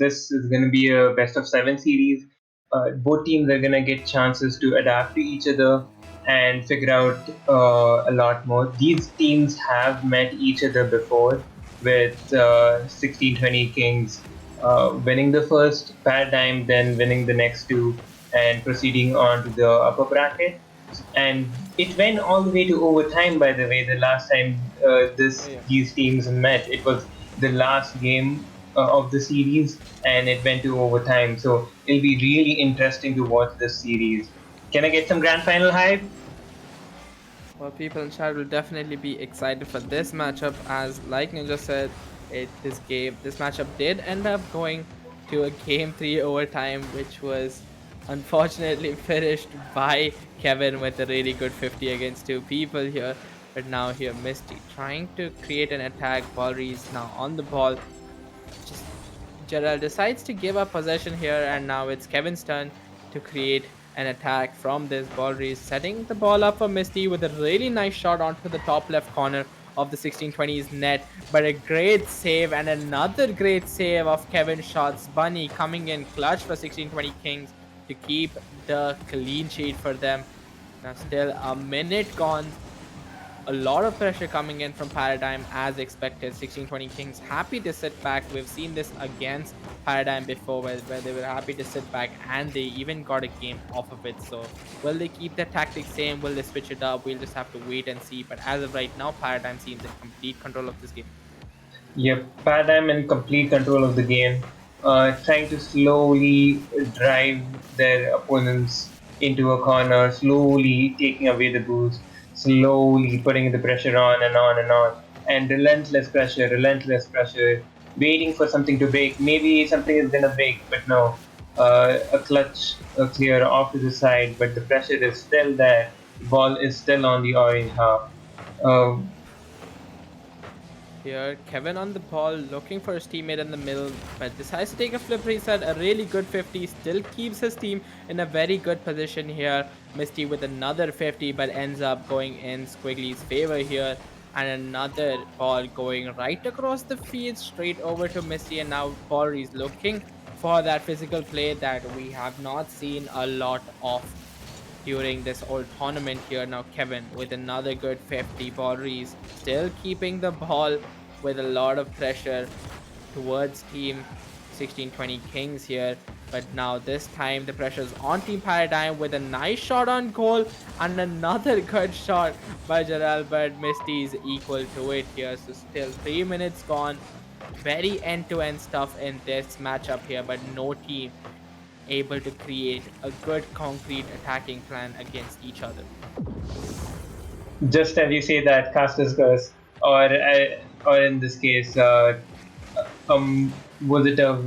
this is going to be a best of seven series. Both teams are going to get chances to adapt to each other and figure out a lot more. These teams have met each other before, with 1620 Kings winning the first paradigm, then winning the next two, and proceeding on to the upper bracket. And it went all the way to overtime. By the way, the last time Yeah. these teams met, it was the last game of the series, and it went to overtime. So it'll be really interesting to watch this series. Can I get some grand final hype? Well, people in chat will definitely be excited for this matchup, as like Ninja said, this matchup did end up going to a game three overtime, which was unfortunately finished by Kevin with a really good 50 against two people here. But now here Misty trying to create an attack. Balry's now on the ball. Just Gerald decides to give up possession here, and now it's Kevin's turn to create an attack from this ball race, setting the ball up for Misty with a really nice shot onto the top left corner of the 1620's net. But a great save and another great save of Kevin Shots. Bunny coming in clutch for 1620 Kings to keep the clean sheet for them. Now, still a minute gone, a lot of pressure coming in from Paradigm as expected. 1620 Kings happy to sit back. We've seen this against Paradigm before where they were happy to sit back and they even got a game off of it. So will they keep their tactics same? Will they switch it up? We'll just have to wait and see. But as of right now, Paradigm seems in complete control of this game. Yep, Paradigm in complete control of the game, trying to slowly drive their opponents into a corner, slowly taking away the boost, slowly putting the pressure on and on and on, and relentless pressure, waiting for something to break. Maybe something is gonna break, but no. A clutch, a clear off to the side, but the pressure is still there. The ball is still on the orange half. Uh, Here, Kevin on the ball, looking for his teammate in the middle, but decides to take a flip reset. A really good 50, still keeps his team in a very good position here. Misty with another 50, but ends up going in Squiggly's favor here. And another ball going right across the field, straight over to Misty. And now Paul is looking for that physical play that we have not seen a lot of during this whole tournament here. Now Kevin with another good 50. Reese still keeping the ball with a lot of pressure towards team 1620 Kings here. But now this time the pressure is on Team Paradigm with a nice shot on goal and another good shot by Gerald, but Misty is equal to it here. So still 3 minutes gone. Very end-to-end stuff in this matchup here, but no team able to create a good concrete attacking plan against each other. just as you say that Castus curse, or in this case, was it a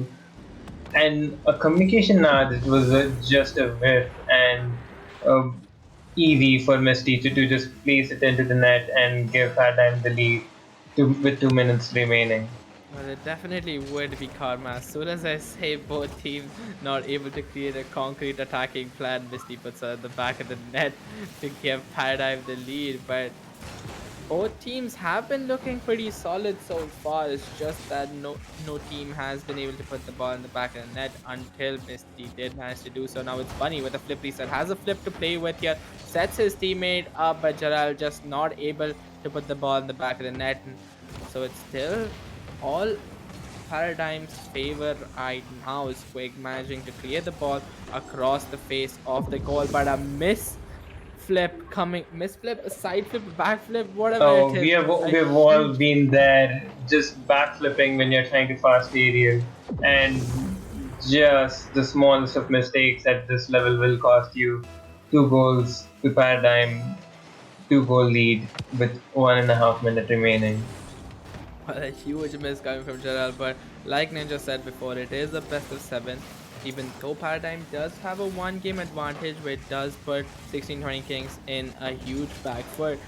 communication nod? It was just a whiff and uh, easy for Misty to just place it into the net and give Paradigm the lead with 2 minutes remaining. Well, it definitely would be karma. As soon as I say both teams not able to create a concrete attacking plan, Misty puts her at the back of the net to give Paradigm the lead. But both teams have been looking pretty solid so far. It's just that no team has been able to put the ball in the back of the net until Misty did manage to do so. Now it's Bunny with a flip reset. Has a flip to play with here. Sets his teammate up, but Jalal just not able to put the ball in the back of the net. And so it's still all Paradigm's favor right now. Is Quake managing to clear the ball across the face of the goal, but a miss flip, a side flip, back flip, whatever it Oh, is. A we've all huge been there, just backflipping when you're trying to fast aerial, and just the smallest of mistakes at this level will cost you 2 goals to Paradigm, 2 goal lead with 1.5 minute remaining. well, a huge miss coming from Gerald, but like Ninja said before, it is a best of seven. Even though Paradigm does have a one game advantage, which does put 1620 Kings in a huge back foot,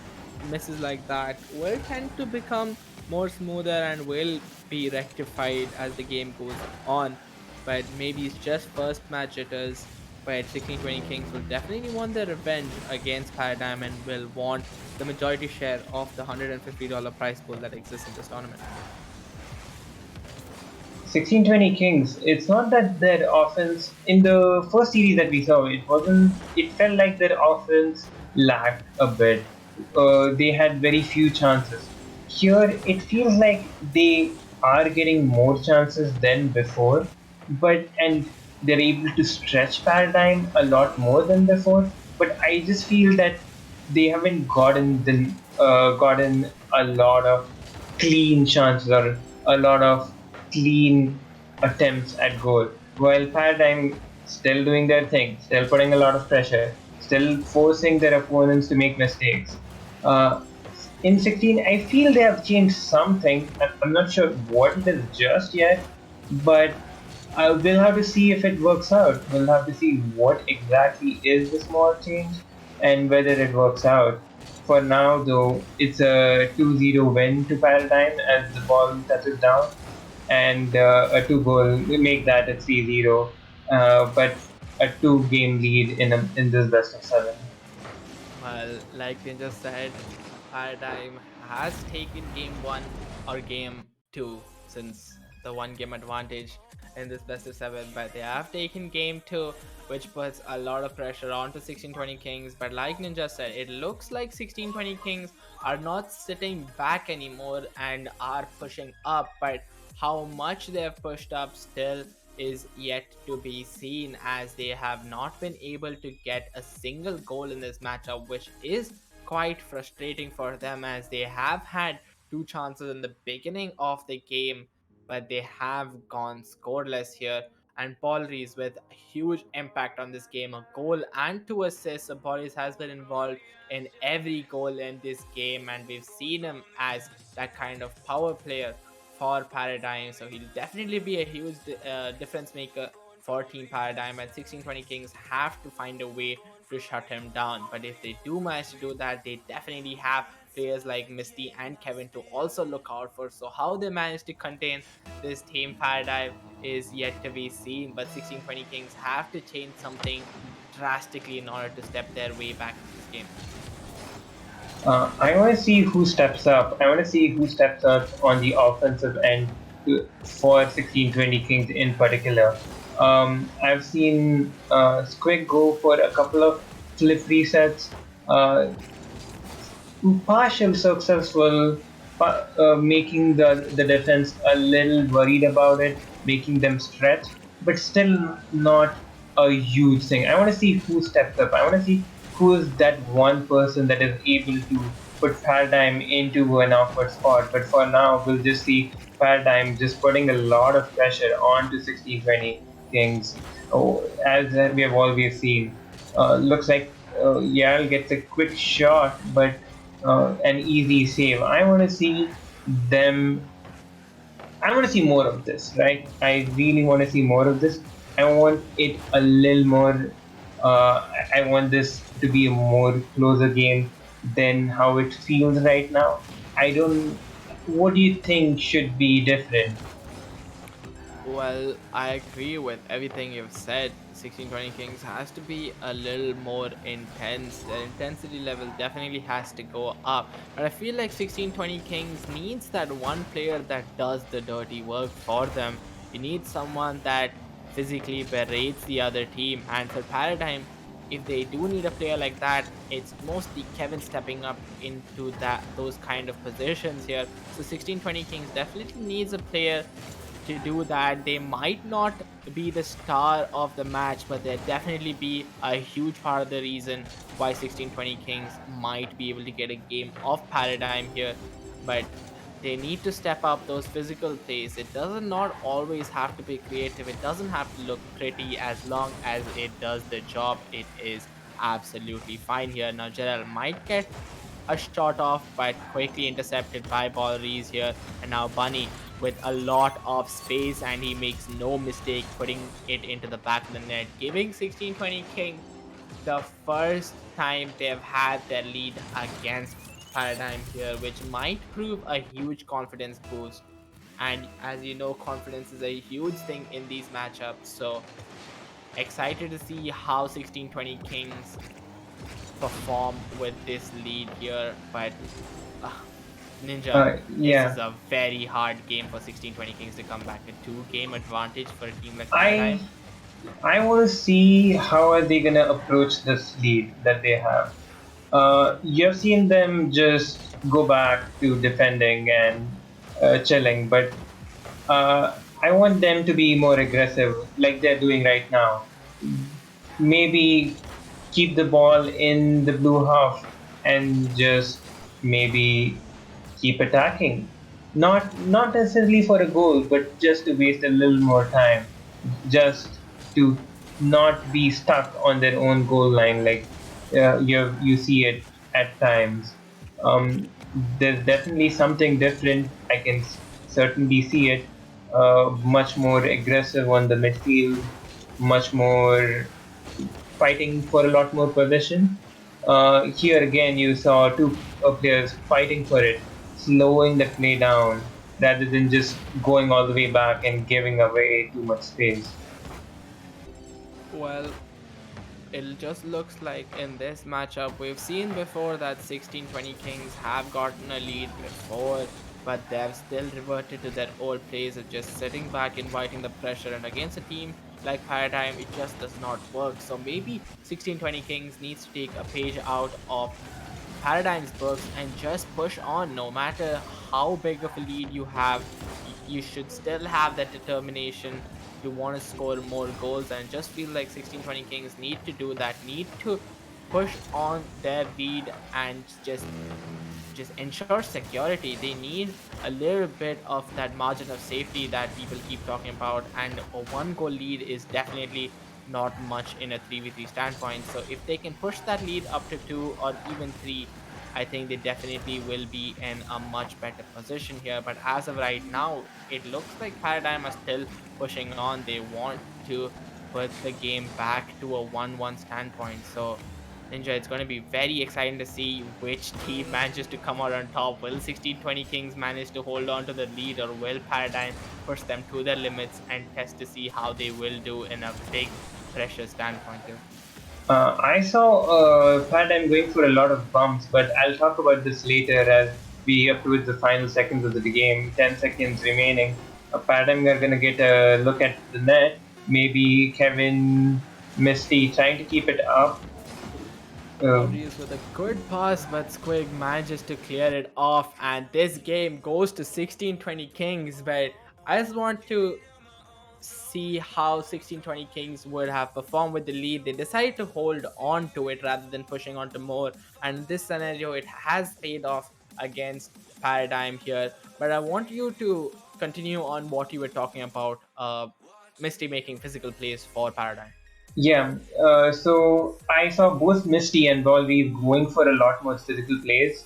misses like that will tend to become more smoother and will be rectified as the game goes on. But maybe it's just first match jitters. But 1620 Kings will definitely want their revenge against Paradigm and will want the majority share of the $150 prize pool that exists in this tournament. 1620 Kings, it's not that their offense in the first series that we saw, it felt like their offense lacked a bit. They had very few chances. Here, it feels like they are getting more chances than before, and they're able to stretch paradigm a lot more than before. But I just feel that they haven't gotten a lot of clean chances or a lot of clean attempts at goal. While Paradigm still doing their thing, still putting a lot of pressure, still forcing their opponents to make mistakes. Uh, in 16, I feel they have changed something. I'm not sure what it is just yet, but we'll have to see if it works out. We'll have to see what exactly is the small change and whether it works out. For now, though, it's a 2-0 win to Paradigm as the ball touches down, and a two goal make that a 3-0, but a two game lead in this best of seven. Well, like Ninja said, Paradigm has taken game one or game two since the one game advantage in this best of seven, but they have taken game two, which puts a lot of pressure onto 1620 Kings. But like Ninja said, it looks like 1620 Kings are not sitting back anymore and are pushing up, but how much they have pushed up still is yet to be seen, as they have not been able to get a single goal in this matchup, which is quite frustrating for them, as they have had two chances in the beginning of the game, but they have gone scoreless here. And Paul Rees with a huge impact on this game, a goal and two assists. So Paul Rees has been involved in every goal in this game, and we've seen him as that kind of power player for Paradigm. So he'll definitely be a huge difference maker for Team Paradigm. And 1620 Kings have to find a way to shut him down. But if they do manage to do that, they definitely have players like Misty and Kevin to also look out for. So how they manage to contain this Team Paradigm is yet to be seen. But 1620 Kings have to change something drastically in order to step their way back into this game. I want to see who steps up. I want to see who steps up on the offensive end for 1620 Kings in particular. I've seen Squig go for a couple of flip resets. Uh, Partial successful, making the defense a little worried about it, making them stretch, but still not a huge thing. I want to see who steps up. I want to see who is that one person that is able to put Paradigm into an awkward spot. But for now, we'll just see Paradigm just putting a lot of pressure onto 1620 Kings. Oh, as we have always seen. Looks like Yale gets a quick shot, but an easy save. Them. I want to see more of this, right? I really want to see more of this. I want it a little more. I want this to be a more closer game than how it feels right now. I don't. What do you think should be different? Well, I agree with everything you've said. 1620 Kings has to be a little more intense. The intensity level definitely has to go up. But I feel like 1620 Kings needs that one player that does the dirty work for them. You need someone that physically berates the other team. And for Paradigm, if they do need a player like that, it's mostly Kevin stepping up into those kind of positions here. So 1620 Kings definitely needs a player to do that. They might not be the star of the match, but they'll definitely be a huge part of the reason why 1620 Kings might be able to get a game of Paradigm here. But they need to step up those physical plays. It doesn't not always have to be creative. It doesn't have to look pretty. As long as it does the job, it is absolutely fine here. Now Gerald might get a shot off, but quickly intercepted by Paul Rees here. And now Bunny with a lot of space, and he makes no mistake putting it into the back of the net, giving 1620 King the first time they've had their lead against Paradigm here, which might prove a huge confidence boost. And as you know, confidence is a huge thing in these matchups. So excited to see how 1620 Kings perform with this lead here. But Ninja, this is Yeah, a very hard game for 1620 Kings to come back. A two-game advantage for a team like I Paradigm. I want to see how are they gonna approach this lead that they have. You've seen them just go back to defending and chilling, but I want them to be more aggressive, like they're doing right now. Maybe keep the ball in the blue half and just maybe keep attacking. Not necessarily for a goal, but just to waste a little more time, just to not be stuck on their own goal line, like you see it at times. There's definitely something different. I can certainly see it. Much more aggressive on the midfield, much more fighting for a lot more possession. Here again, you saw two players fighting for it, slowing the play down rather than just going all the way back and giving away too much space. Well, it just looks like in this matchup we've seen before that 1620 Kings have gotten a lead before, but they've still reverted to their old plays of just sitting back, inviting the pressure, and against a team like Paradigm, it just does not work. So maybe 1620 Kings needs to take a page out of Paradigm's books and just push on. No matter how big of a lead you have, you should still have that determination to want to score more goals, and just feel like 1620 Kings need to do that, need to push on their lead and just ensure security. They need a little bit of that margin of safety that people keep talking about, and a one goal lead is definitely not much in a 3v3 standpoint. So if they can push that lead up to 2 or even 3, I think they definitely will be in a much better position here. But as of right now, it looks like Paradigm are still pushing on. They want to put the game back to a 1-1 standpoint. So Ninja, it's going to be very exciting to see which team manages to come out on top. Will 1620 Kings manage to hold on to the lead, or will Paradigm push them to their limits and test to see how they will do in a big pressure standpoint here? I saw Paradigm going for a lot of bumps, but I'll talk about this later as we approach the final seconds of the game. 10 seconds remaining. Paradigm are gonna get a look at the net. Maybe Kevin Misty trying to keep it up. Uh, Rodriguez with a good pass, but Squig manages to clear it off, and this game goes to 1620 Kings. But I just want to see how 1620 Kings would have performed with the lead. They decided to hold on to it rather than pushing on to more. And in this scenario, it has paid off against Paradigm here. But I want you to continue on what you were talking about, Misty making physical plays for Paradigm. Yeah, so I saw both Misty and Volvi going for a lot more physical plays,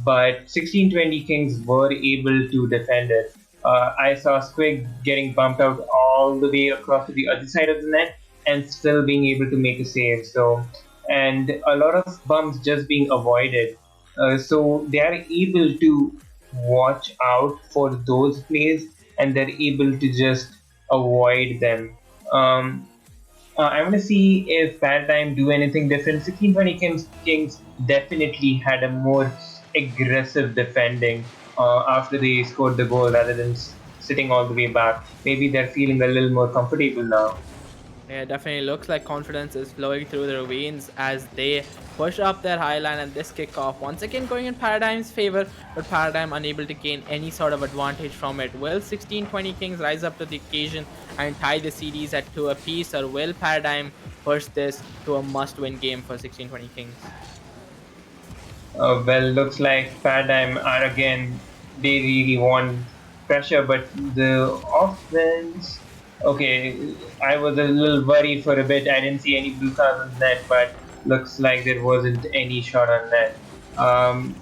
but 1620 Kings were able to defend it. I saw Squig getting bumped out all the way across to the other side of the net and still being able to make a save. So, and a lot of bumps just being avoided. So they are able to watch out for those plays and they're able to just avoid them. I want to see if Paradigm do anything different. 1620 Kings definitely had a more aggressive defending after they scored the goal rather than sitting all the way back. Maybe they're feeling a little more comfortable now. Yeah, it definitely looks like confidence is flowing through their veins as they push up their high line, and this kickoff once again going in Paradigm's favor, but Paradigm unable to gain any sort of advantage from it. Will 1620 Kings rise up to the occasion and tie the series at 2 apiece, or will Paradigm push this to a must-win game for 1620 Kings? Well, looks like Paradigm are again, they really want pressure, but the offense. Okay, I was a little worried for a bit. I didn't see any blue cards on net, but looks like there wasn't any shot on net. Um,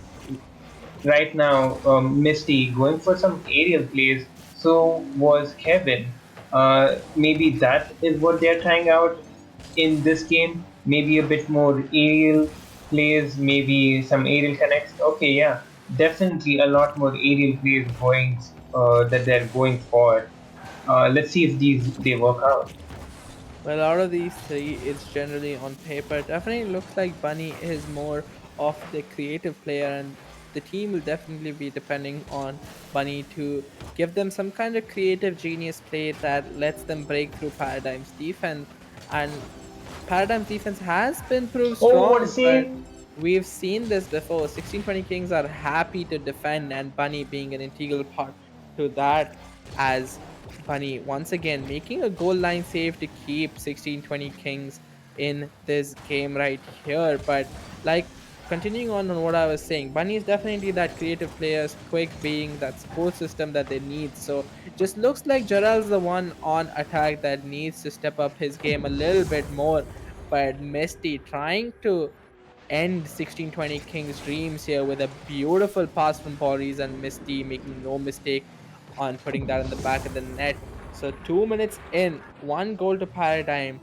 right now, Misty going for some aerial plays. So was Kevin. Maybe that is what they're trying out in this game. Maybe a bit more aerial plays, maybe some aerial connects. Okay, yeah, definitely a lot more aerial plays going that they're going for. Let's see if these they work out. Well, out of these three, it's generally on paper. Definitely looks like Bunny is more of the creative player, and the team will definitely be depending on Bunny to give them some kind of creative genius play that lets them break through Paradigm's defense. And Paradigm's defense has been proved Oh, what a strong, but save! we've seen this before. 1620 Kings are happy to defend, and Bunny being an integral part to that, as Bunny once again making a goal line save to keep 1620 Kings in this game right here. But like continuing on what I was saying, Bunny is definitely that creative players, quick being that support system that they need. So it just looks like Jarrell's the one on attack that needs to step up his game a little bit more. But Misty trying to end 1620 King's dreams here with a beautiful pass from Boris, and Misty making no mistake on putting that in the back of the net. So 2 minutes in, one goal to Paradigm.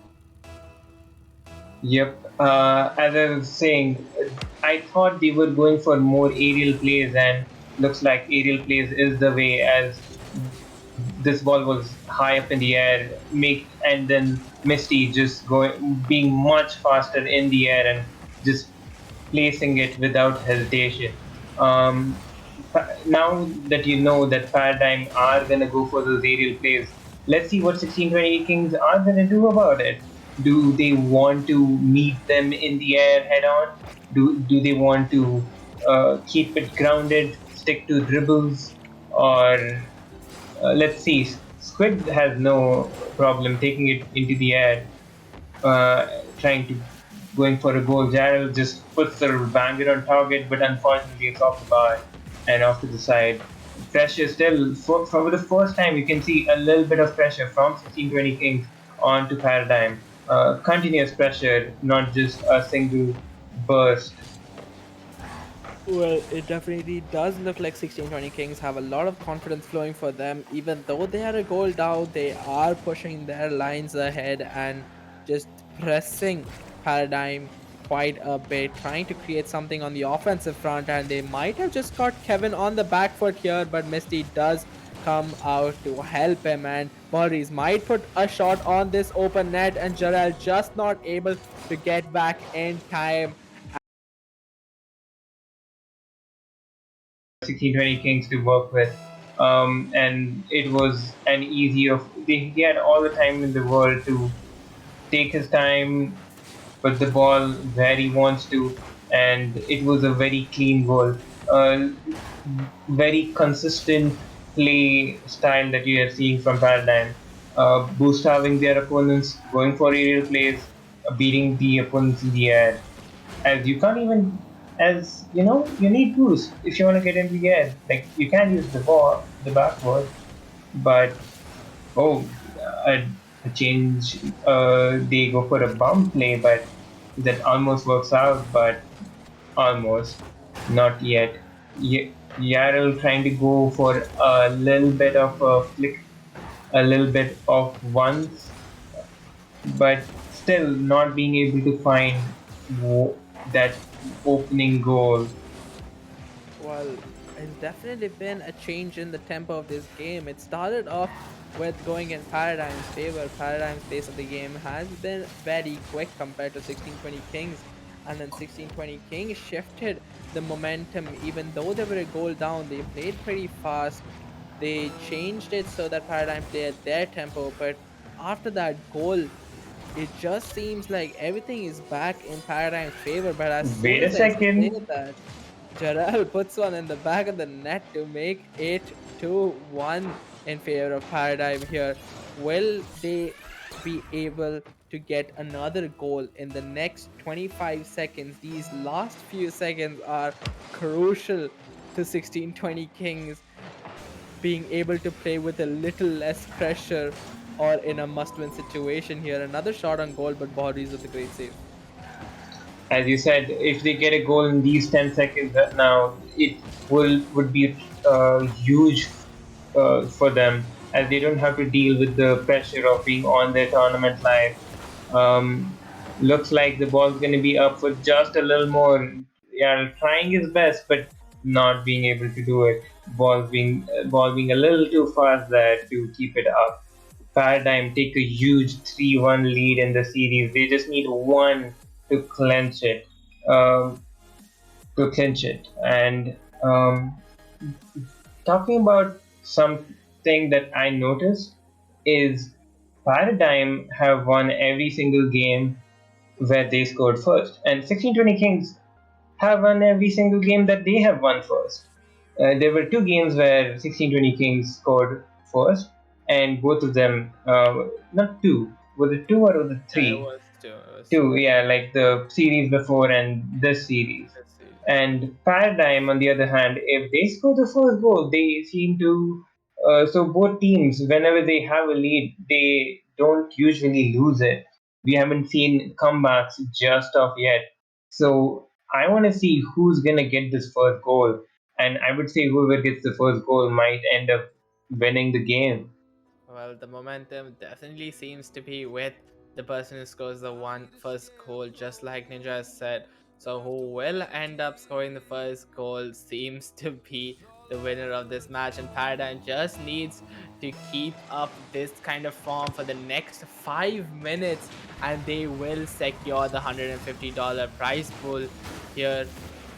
Yep. As I was saying, I thought they were going for more aerial plays, and looks like aerial plays is the way. As this ball was high up in the air, make and then Misty just going being much faster in the air and just placing it without hesitation. Now that you know that Paradigm are gonna go for those aerial plays, let's see what 1620 Kings are gonna do about it. Do they want to meet them in the air head on? Do they want to keep it grounded, stick to dribbles, or let's see. Squid has no problem taking it into the air, trying to going for a goal. Jarrell just puts the banger on target, but unfortunately it's off the bar and off to the side. Pressure still for the first time you can see a little bit of pressure from 1620 Kings onto Paradigm. Continuous pressure, not just a single burst. Well, it definitely does look like 1620 Kings have a lot of confidence flowing for them. Even though they are a goal down, they are pushing their lines ahead and just pressing Paradigm quite a bit, trying to create something on the offensive front. And they might have just got Kevin on the back foot here, but Misty does come out to help him. And Maurice might put a shot on this open net, and Jarrell just not able to get back in time. 1620 Kings to work with. And it was an easy of he had all the time in the world to take his time, put the ball where he wants to, and it was a very clean goal. Very consistent play style that you are seeing from Paradigm. Boost having their opponents, going for aerial plays, beating the opponents in the air. As you can't even, as you know, you need boost if you want to get into the air. Like you can use the ball, the backward, but oh, a change. They go for a bump play, but that almost works out, but almost not yet. Yarrow trying to go for a little bit of a flick, a little bit of once, but still not being able to find that opening goal. Well, it's definitely been a change in the tempo of this game. It started off with going in Paradigm's favor. Paradigm's pace of the game has been very quick compared to 1620 Kings. And then 1620 Kings shifted the momentum. Even though they were a goal down, they played pretty fast. They changed it so that Paradigm played at their tempo. But after that goal, it just seems like everything is back in Paradigm's favor. But as soon Wait a as I say second. that, Jarrell puts one in the back of the net to make it 2-1 in favor of Paradigm here. Will they be able to get another goal in the next 25 seconds? These last few seconds are crucial to 1620 Kings being able to play with a little less pressure or in a must win situation here. Another shot on goal, but bodies with a great save. As you said, if they get a goal in these 10 seconds now, it would be huge for them, as they don't have to deal with the pressure of being on their tournament life. Um, Looks like the ball's going to be up for just a little more. Yeah, trying his best, but not being able to do it. Ball being a little too fast there to keep it up. Paradigm take a huge 3-1 lead in the series. They just need one to clinch it. Um, to clinch it. And Um, Talking about something that I noticed is Paradigm have won every single game where they scored first, and 1620 Kings have won every single game that they have won first. There were two games where 1620 Kings scored first, and both of them, not two, was it two or was it Yeah, it three? was two. It was Two, two. yeah, like the series before and this series. Let's see. And Paradigm, on the other hand, if they score the first goal, they seem to. So both teams, whenever they have a lead, they don't usually lose it. We haven't seen comebacks just of yet. So I want to see who's gonna get this first goal, and I would say whoever gets the first goal might end up winning the game. Well, the momentum definitely seems to be with the person who scores the one first goal, just like Ninja has said. So, who will end up scoring the first goal seems to be the winner of this match. And Paradigm just needs to keep up this kind of form for the next 5 minutes, and they will secure the $150 prize pool here.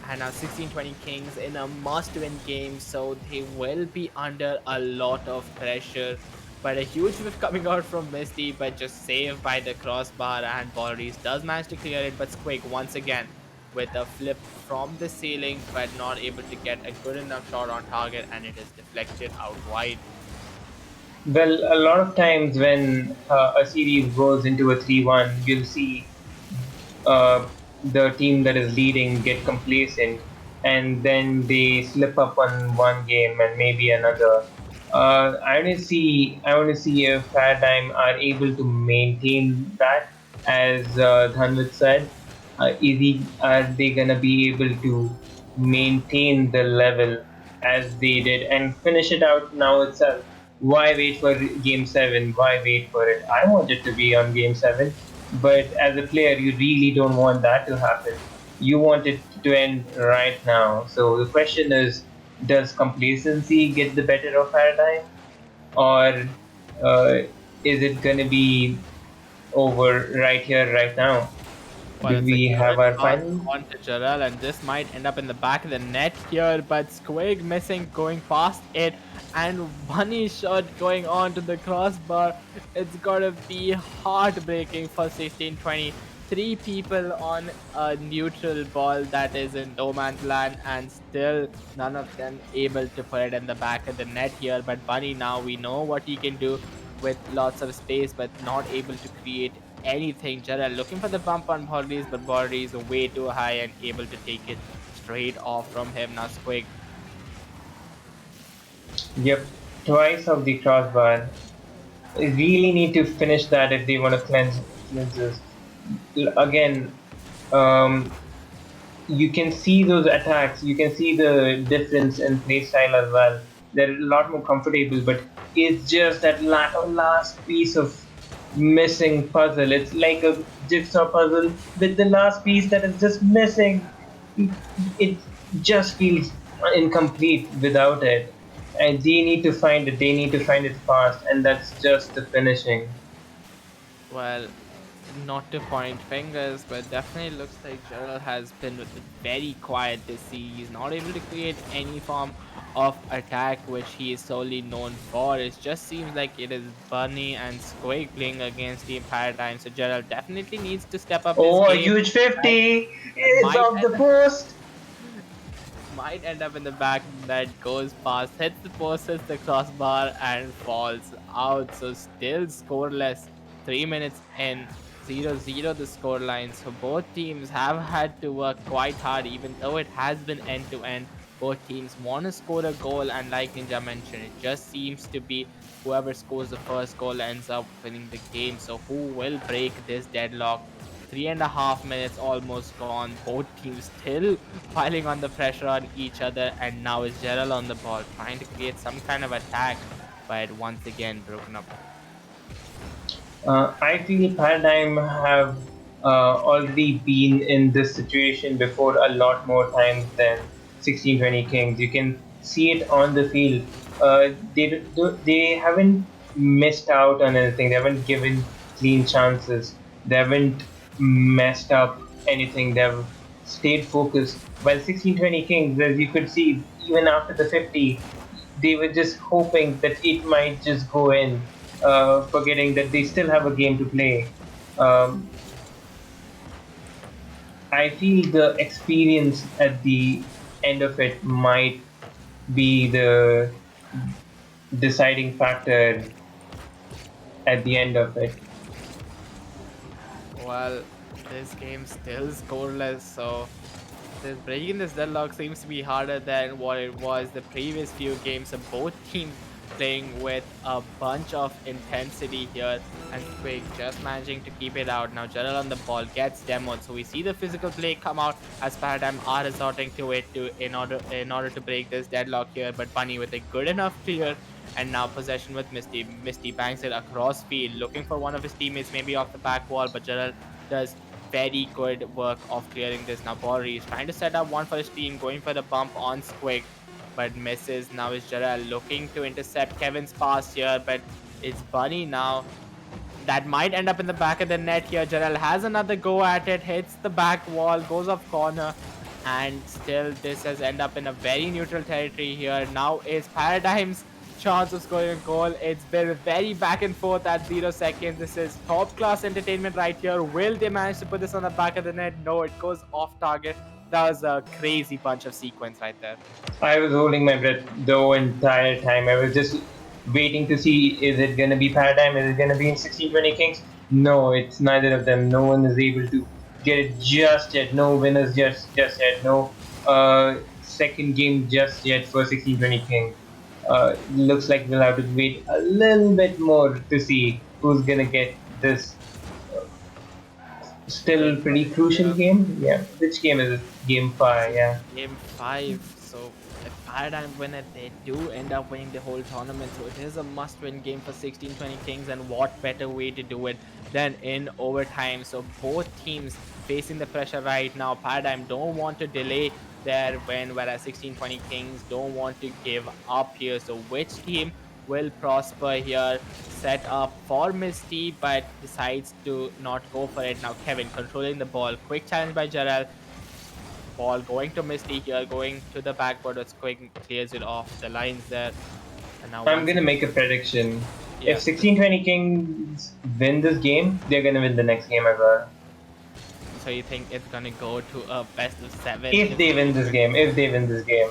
And now 1620 Kings in a must win game, so they will be under a lot of pressure, but a huge whiff coming out from Misty, but just saved by the crossbar, and Boris does manage to clear it, but Squig once again with a flip from the ceiling, but not able to get a good enough shot on target, and it is deflected out wide. Well, a lot of times when a series goes into a 3-1, you'll see the team that is leading get complacent, and then they slip up on one game and maybe another. I want to see if Paradigm are able to maintain that, as Dhanvit said. Are they gonna be able to maintain the level as they did and finish it out now itself? Why wait for game seven? Why wait for it? I want it to be on game seven, but as a player, you really don't want that to happen. You want it to end right now. So the question is, does complacency get the better of Paradigm, or uh, is it going to be over right here, right now? Well, Do it's a we have good our pass final? on to Jarrell, and this might end up in the back of the net here, but Squig missing going past it, and Bunny shot going on to the crossbar. It's gotta be heartbreaking for 1620. Three people on a neutral ball that is in no man's land, and still none of them able to put it in the back of the net here. But Bunny, now we know what he can do with lots of space, but not able to create anything. Gerald looking for the bump on Bordes, but Bordes is way too high and able to take it straight off from him. Now Squig. Yep, twice of the crossbar. They really need to finish that if they want to cleanse this. Again, um, you can see those attacks. You can see the difference in playstyle as well. They're a lot more comfortable, but it's just that last piece of missing puzzle. It's like a jigsaw puzzle with the last piece that is just missing. It just feels incomplete without it. And they need to find it. They need to find it fast, and that's just the finishing. Well, not to point fingers, but definitely looks like Gerald has been very quiet this series, not able to create any form of attack which he is solely known for. It just seems like it is Bunny and Squig playing against Team Paradigm. So Gerald definitely needs to step up his Oh, a game. huge And 50! it It's off the post! might end up in the back that goes past, hits the post, hits the crossbar, and falls out. So still scoreless. 3 minutes in, 0-0 the scoreline. So both teams have had to work quite hard, even though it has been end to end. Both teams want to score a goal, and like Ninja mentioned, it just seems to be whoever scores the first goal ends up winning the game. So who will break this deadlock? 3.5 minutes almost gone. Both teams still piling on the pressure on each other, and now is Gerald on the ball trying to create some kind of attack, but once again broken up. I feel Paradigm have already been in this situation before a lot more times than 1620 Kings. You can see it on the field. They haven't missed out on anything. They haven't given clean chances. They haven't messed up anything. They've stayed focused. While 1620 Kings, as you could see, even after the 50, they were just hoping that it might just go in, forgetting that they still have a game to play. Um, I feel the experience at the end of it might be the deciding factor at the end of it. Well, this game still scoreless, so this breaking this deadlock seems to be harder than what it was the previous few games of both teams playing with a bunch of intensity here, and Squig just managing to keep it out. Now Gerald on the ball gets demoed, so we see the physical play come out as Paradigm are resorting to it to in order to break this deadlock here. But Bunny with a good enough clear, and now possession with Misty. Misty bangs it across field, looking for one of his teammates, maybe off the back wall, but Gerald does very good work of clearing this. Now Bori is trying to set up one for his team, going for the bump on Squig, but misses. Now is Jarrell looking to intercept Kevin's pass here, but it's Bunny now that might end up in the back of the net here. Jarrell has another go at it, hits the back wall, goes off corner, and still this has end up in a very neutral territory here. Now is Paradigm's chance of scoring a goal. It's been very back and forth at 0 seconds. This is top class entertainment right here. Will they manage to put this on the back of the net? No, it goes off target. That was a crazy bunch of sequence right there. I was holding my breath the entire time. I was just waiting to see, is it going to be Paradigm? Is it going to be in 1620 Kings? No, it's neither of them. No one is able to get it just yet. No winners just yet. No second game just yet for 1620 Kings. Looks like we'll have to wait a little bit more to see who's going to get this Win still for pretty this crucial year. game. Yeah, which game is it? Game This 5, is yeah. game five. So if Paradigm win it, they do end up winning the whole tournament. So it is a must-win game for 1620 Kings, and what better way to do it than in overtime? So both teams facing the pressure right now. Paradigm don't want to delay their win, whereas 1620 Kings don't want to give up here. So which team will prosper here? Set up for Misty, but decides to not go for it. Now Kevin controlling the ball. Quick challenge by Jarrell, ball going to Misty here, going to the backboard. It's quick, clears it off the lines there. And now I'm once gonna again, make a prediction. If yeah. 1620 Kings win this game, they're gonna win the next game as well. So you think it's gonna go to a best of seven If if they they win do this win? game, if they win this game.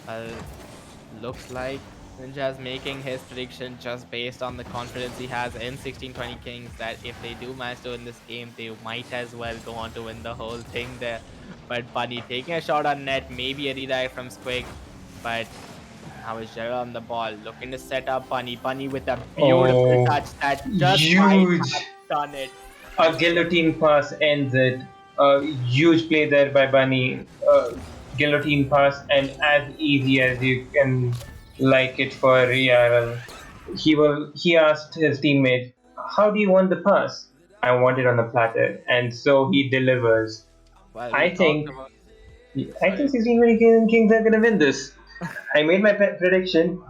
Well, looks like Ninja is making his prediction just based on the confidence he has in 1620 Kings that if they do manage to win this game, they might as well go on to win the whole thing there. But Bunny taking a shot on net, maybe a redirect from Squig, but now is Gerald on the ball, looking to set up Bunny. Bunny with a beautiful Oh, touch that just might have huge! done it. A As guillotine pass ends it. A huge play there by Bunny. Guillotine pass, and as easy as you can like it for ERL. He asked his teammate, "How do you want the pass?" "I want it on a platter," and so he delivers. well, we I talked think about. I think Sorry. 16 Kings are gonna win this. I made my prediction.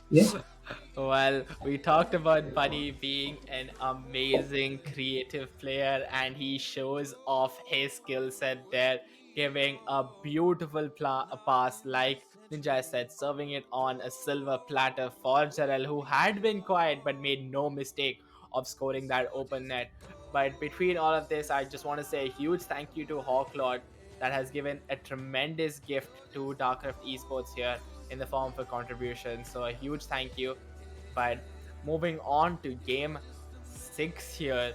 Yeah. Well, we talked about Bunny being an amazing creative player, and he shows off his skill set there, giving a beautiful pass, like Ninja said, serving it on a silver platter for Jarrell, who had been quiet but made no mistake of scoring that open net. But between all of this, I just want to say a huge thank you to Hawklord that has given a tremendous gift to Darkcraft Esports here in the form of a contribution. So a huge thank you. But moving on to game six here,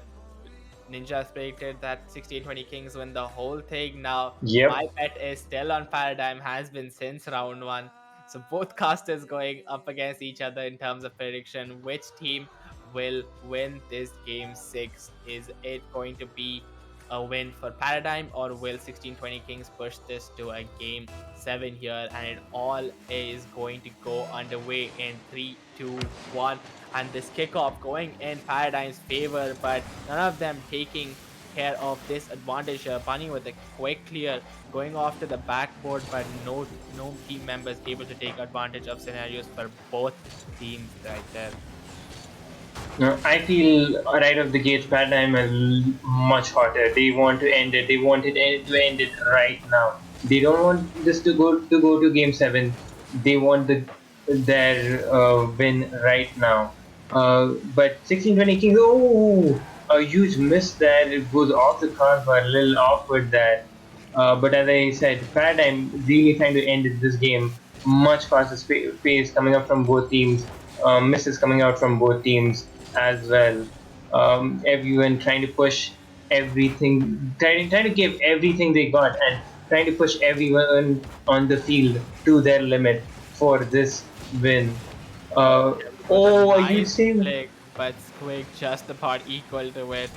Ninja has predicted that 1620 Kings win the whole thing. Now, my Yep. bet is still on Paradigm, has been since round one. So, both casters going up against each other in terms of prediction. Which team will win this game six? Is it going to be a win for Paradigm, or will 1620 Kings push this to a game seven here? And it all is going to go underway in 3, 2, 1, and this kickoff going in Paradigm's favor, but none of them taking care of this advantage. Bunny with a quick clear going off to the backboard, but no team members able to take advantage of scenarios for both teams right there. I feel right off the gate, Paradigm is much hotter. They want to end it. They want to end it right now. They don't want this to go to Game 7. They want their win right now. But 1620 Kings, oh, a huge miss there. It goes off the crossbar, a little awkward there. But as I said, Paradigm really trying to end this game much faster pace coming up from both teams. Misses coming out from both teams as well. Everyone trying to push everything, trying to give everything they got, and trying to push everyone on the field to their limit for this win. It was a Oh, a huge nice save! flick, but Squig just about equal to it.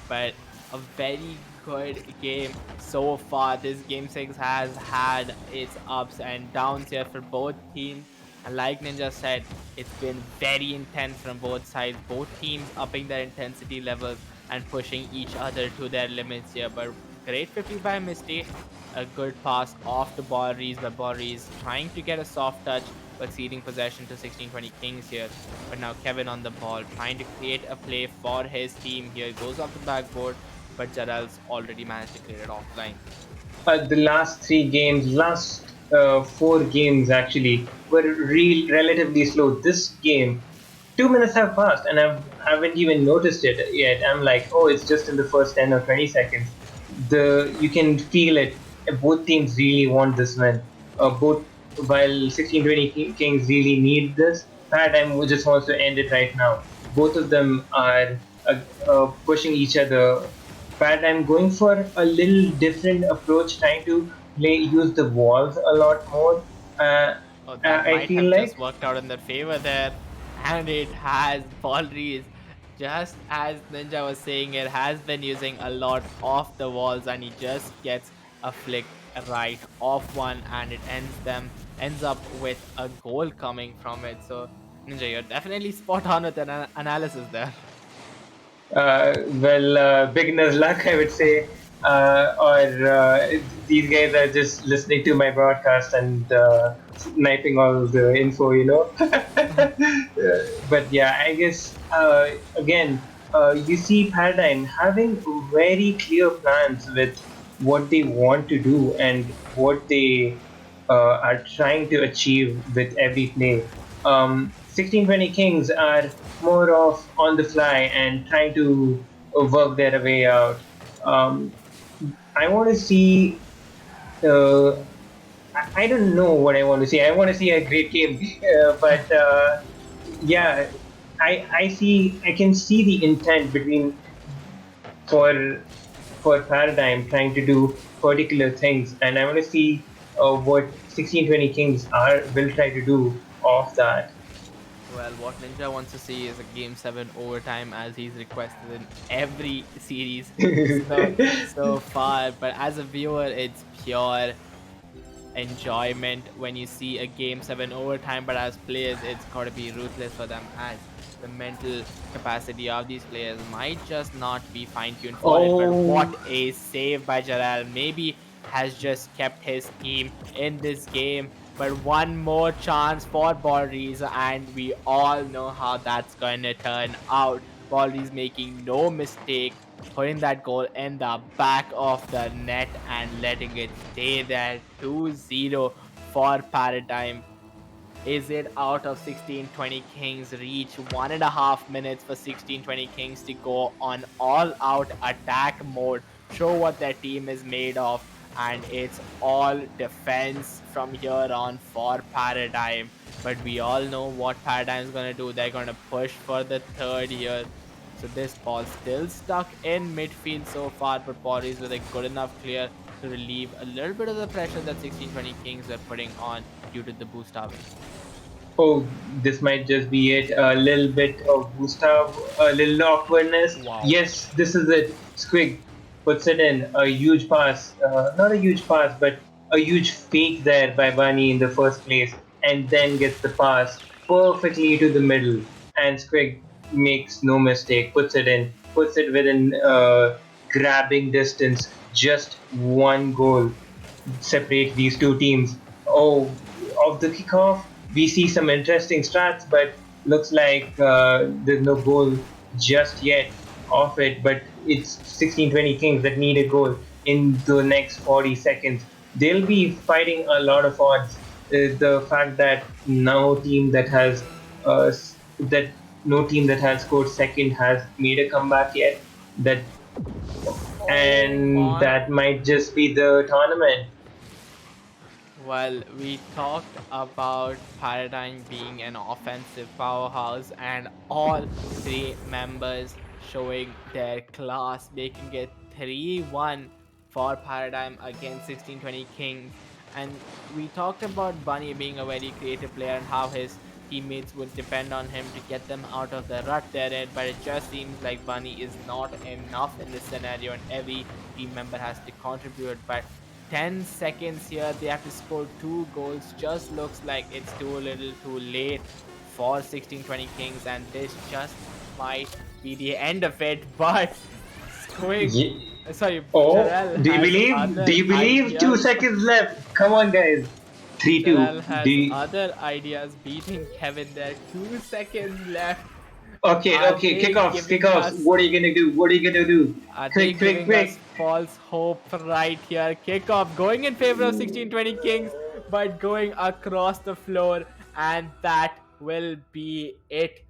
But a very good game so far. This game 6 has had its ups and downs here for both teams. And like Ninja said, it's been very intense from both sides. Both teams upping their intensity levels and pushing each other to their limits here. But great 50 by Misty. A good pass off the ball Reese, but ball Reese trying to get a soft touch but ceding possession to 1620 Kings here. But now Kevin on the ball, trying to create a play for his team here. Goes off the backboard, but Jarrell's already managed to clear it offline. The last 3 games, last 4 games actually, were relatively slow. This game, 2 minutes have passed, and haven't even noticed it yet. I'm like, oh, it's just in the first 10 or 20 seconds. You can feel it. Both teams really want this win. Both while 1620 Kings really need this, Paradigm just wants to end it right now. Both of them are pushing each other, but I'm going for a little different approach, trying to use the walls a lot more. Uh, Oh, that I might feel have just like worked out in their favor there. And it has. Baldries, just as Ninja was saying, it has been using a lot of the walls, and he just gets a flick right off one, and it ends up with a goal coming from it. So Ninja, you're definitely spot on with an analysis there. beginner's luck, I would say, or these guys are just listening to my broadcast and sniping all the info. But yeah, I guess again, you see Paradigm having very clear plans with what they want to do and what they are trying to achieve with every play. 1620 Kings are more of on the fly and trying to work their way out. Um, I want to see. I don't know what I want to see. I want to see a great game, but yeah, I can see the intent between for for Paradigm trying to do particular things, and I want to see what 1620 Kings are will try to do of that. Well, what Ninja wants to see is a Game 7 overtime as he's requested in every series so far. But as a viewer, it's pure enjoyment when you see a Game 7 overtime. But as players, it's got to be ruthless for them as the mental capacity of these players might just not be fine tuned for it. But what Oh, a save by Jalal! Maybe has just kept his team in this game. But one more chance for Balries, and we all know how that's going to turn out. Balries making no mistake, putting that goal in the back of the net and letting it stay there. 2-0 for Paradigm. Is it out of 1620 Kings reach? 1.5 minutes for 1620 Kings to go on all out attack mode, show what their team is made of, and it's all defense from here on for Paradigm. But we all know what Paradigm's gonna do. They're gonna push for the third here. So this ball still stuck in midfield so far, but Boris with a good enough clear to relieve a little bit of the pressure that 1620 Kings are putting on due to the boost out. oh, this might just be it. A little bit of Gustav, a little awkwardness. Wow. Yes, this is it. Squig puts it in. A huge pass. Not a huge pass, but a huge fake there by Bunny in the first place, and then gets the pass perfectly to the middle. And Squig makes no mistake, puts it in, puts it within grabbing distance. Just one goal separate these two teams. Oh, of the kickoff, we see some interesting stats, but looks like there's no goal just yet of it, but it's 1620 Kings that need a goal in the next 40 seconds. They'll be fighting a lot of odds. The fact that no team that has that no team that has scored second has made a comeback yet. That Oh and my. that might just be the tournament. Well, we talked about Paradigm being an offensive powerhouse and all three members showing their class, making it 3-1 for Paradigm against 1620 Kings. And we talked about Bunny being a very creative player and how his teammates would depend on him to get them out of the rut they're in, but it just seems like Bunny is not enough in this scenario and every team member has to contribute. But 10 seconds here, they have to score two goals. Just looks like it's too little too late for 1620 Kings, and this just might be the end of it. But going, Ye- sorry, Oh, Jarrell do you has believe? Do other you believe? Two ideas. seconds left. Come on, guys. 3-2. Jarrell Do has you, other ideas beating Kevin there. 2 seconds left. okay, Are okay. they Kickoffs, giving kickoffs. us What are you gonna do? What are you gonna do? Are they Quick, quick, giving us quick. false hope right here? Kickoff going in favor of 1620 Kings, but going across the floor, and that will be it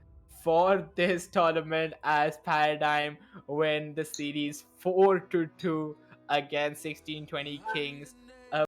for this tournament as Paradigm win the series 4-2 against 1620 Kings.